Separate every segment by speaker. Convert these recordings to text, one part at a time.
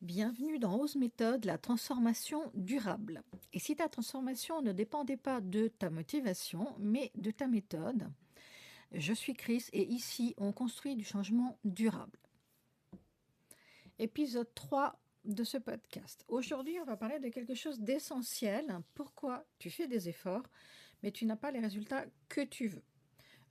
Speaker 1: Bienvenue dans Ose Méthode, la transformation durable. Et si ta transformation ne dépendait pas de ta motivation, mais de ta méthode, je suis Chris et ici on construit du changement durable. Épisode 3 de ce podcast. Aujourd'hui, on va parler de quelque chose d'essentiel. Pourquoi tu fais des efforts, mais tu n'as pas les résultats que tu veux.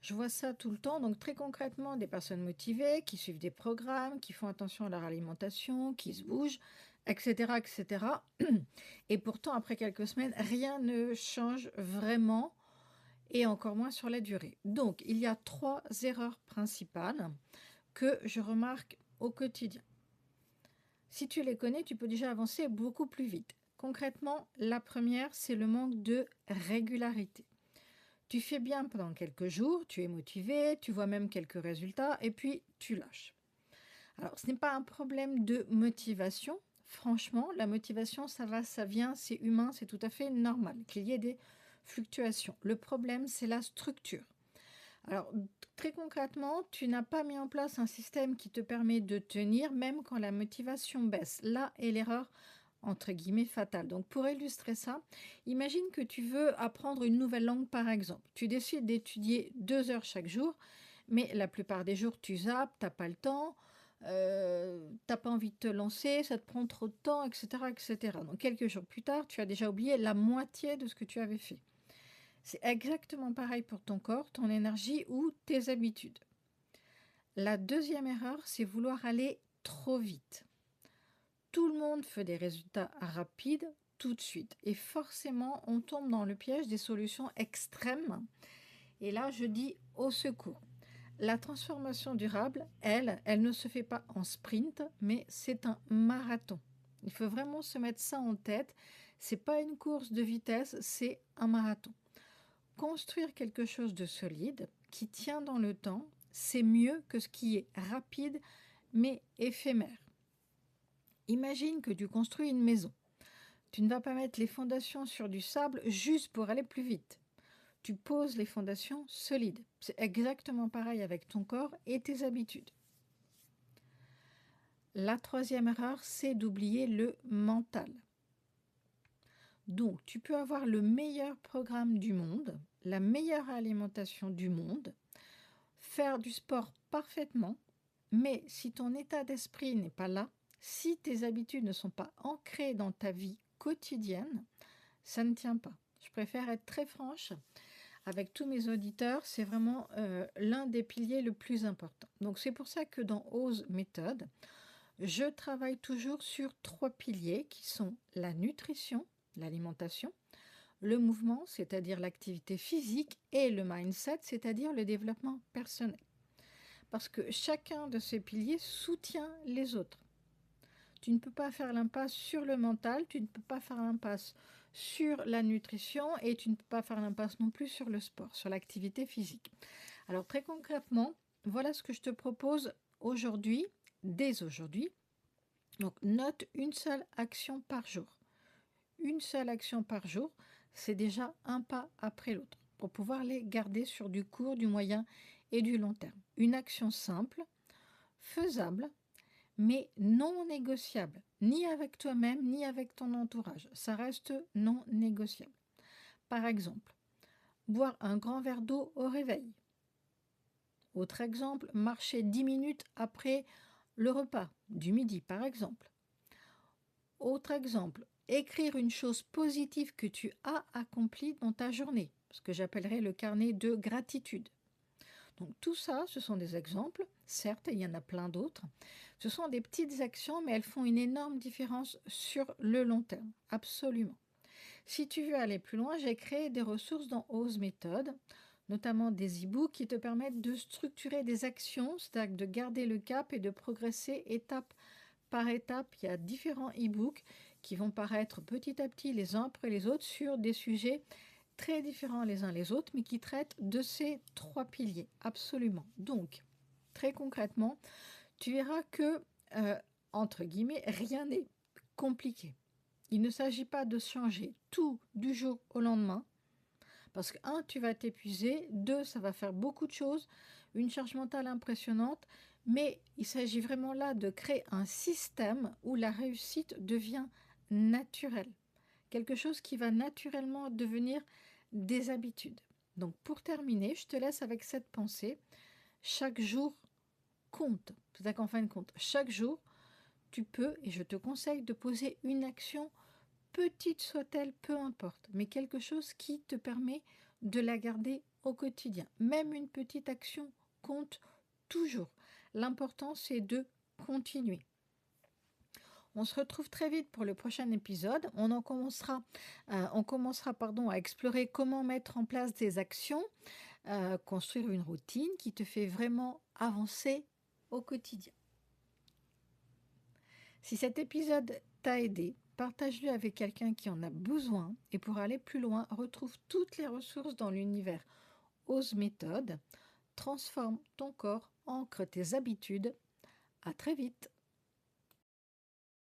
Speaker 1: Je vois ça tout le temps, donc très concrètement, des personnes motivées qui suivent des programmes, qui font attention à leur alimentation, qui se bougent, etc., etc. Et pourtant, après quelques semaines, rien ne change vraiment, et encore moins sur la durée. Donc, il y a 3 erreurs principales que je remarque au quotidien. Si tu les connais, tu peux déjà avancer beaucoup plus vite. Concrètement, la première, c'est le manque de régularité. Tu fais bien pendant quelques jours, tu es motivé, tu vois même quelques résultats et puis tu lâches. Alors, ce n'est pas un problème de motivation. Franchement, la motivation, ça va, ça vient, c'est humain, c'est tout à fait normal qu'il y ait des fluctuations. Le problème, c'est la structure. Alors, très concrètement, tu n'as pas mis en place un système qui te permet de tenir même quand la motivation baisse. Là est l'erreur entre guillemets fatale. Donc pour illustrer ça, imagine que tu veux apprendre une nouvelle langue par exemple. Tu décides d'étudier 2 heures chaque jour, mais la plupart des jours tu zappes, tu n'as pas le temps, tu n'as pas envie de te lancer, ça te prend trop de temps, etc., etc. Donc quelques jours plus tard, tu as déjà oublié la moitié de ce que tu avais fait. C'est exactement pareil pour ton corps, ton énergie ou tes habitudes. La deuxième erreur, c'est vouloir aller trop vite. Tout le monde veut des résultats rapides tout de suite. Et forcément, on tombe dans le piège des solutions extrêmes. Et là, je dis au secours. La transformation durable, elle ne se fait pas en sprint, mais c'est un marathon. Il faut vraiment se mettre ça en tête. C'est pas une course de vitesse, c'est un marathon. Construire quelque chose de solide, qui tient dans le temps, c'est mieux que ce qui est rapide, mais éphémère. Imagine que tu construis une maison. Tu ne vas pas mettre les fondations sur du sable juste pour aller plus vite. Tu poses les fondations solides. C'est exactement pareil avec ton corps et tes habitudes. La troisième erreur, c'est d'oublier le mental. Donc, tu peux avoir le meilleur programme du monde, la meilleure alimentation du monde, faire du sport parfaitement, mais si ton état d'esprit n'est pas là, si tes habitudes ne sont pas ancrées dans ta vie quotidienne, ça ne tient pas. Je préfère être très franche avec tous mes auditeurs, c'est vraiment l'un des piliers le plus important. Donc c'est pour ça que dans Ose Méthode, je travaille toujours sur 3 piliers qui sont la nutrition, l'alimentation, le mouvement, c'est-à-dire l'activité physique, et le mindset, c'est-à-dire le développement personnel. Parce que chacun de ces piliers soutient les autres. Tu ne peux pas faire l'impasse sur le mental, tu ne peux pas faire l'impasse sur la nutrition et tu ne peux pas faire l'impasse non plus sur le sport, sur l'activité physique. Alors très concrètement, voilà ce que je te propose aujourd'hui, dès aujourd'hui. Donc note une seule action par jour. Une seule action par jour, c'est déjà un pas après l'autre pour pouvoir les garder sur du court, du moyen et du long terme. Une action simple, faisable, mais non négociable, ni avec toi-même, ni avec ton entourage. Ça reste non négociable. Par exemple, boire un grand verre d'eau au réveil. Autre exemple, marcher 10 minutes après le repas du midi, par exemple. Autre exemple, écrire une chose positive que tu as accomplie dans ta journée, ce que j'appellerais le carnet de gratitude. Donc tout ça, ce sont des exemples, certes, il y en a plein d'autres. Ce sont des petites actions, mais elles font une énorme différence sur le long terme, absolument. Si tu veux aller plus loin, j'ai créé des ressources dans Ose Méthode, notamment des e-books qui te permettent de structurer des actions, c'est-à-dire de garder le cap et de progresser étape par étape. Il y a différents e-books qui vont paraître petit à petit les uns après les autres sur des sujets très différents les uns les autres, mais qui traitent de ces 3 piliers, absolument. Donc, très concrètement, tu verras que, entre guillemets, rien n'est compliqué. Il ne s'agit pas de changer tout du jour au lendemain, parce que, 1, tu vas t'épuiser, 2, ça va faire beaucoup de choses, une charge mentale impressionnante, Mais il s'agit vraiment là de créer un système où la réussite devient naturelle. Quelque chose qui va naturellement devenir des habitudes. Donc pour terminer, je te laisse avec cette pensée. Chaque jour compte. C'est-à-dire qu'en fin de compte, chaque jour, tu peux, et je te conseille de poser une action, petite soit-elle, peu importe, mais quelque chose qui te permet de la garder au quotidien. Même une petite action compte toujours. L'important, c'est de continuer. On se retrouve très vite pour le prochain épisode. On commencera à explorer comment mettre en place des actions, construire une routine qui te fait vraiment avancer au quotidien. Si cet épisode t'a aidé, partage-le avec quelqu'un qui en a besoin. Et pour aller plus loin, retrouve toutes les ressources dans l'univers Ose Méthode. Transforme ton corps, ancre tes habitudes. À très vite.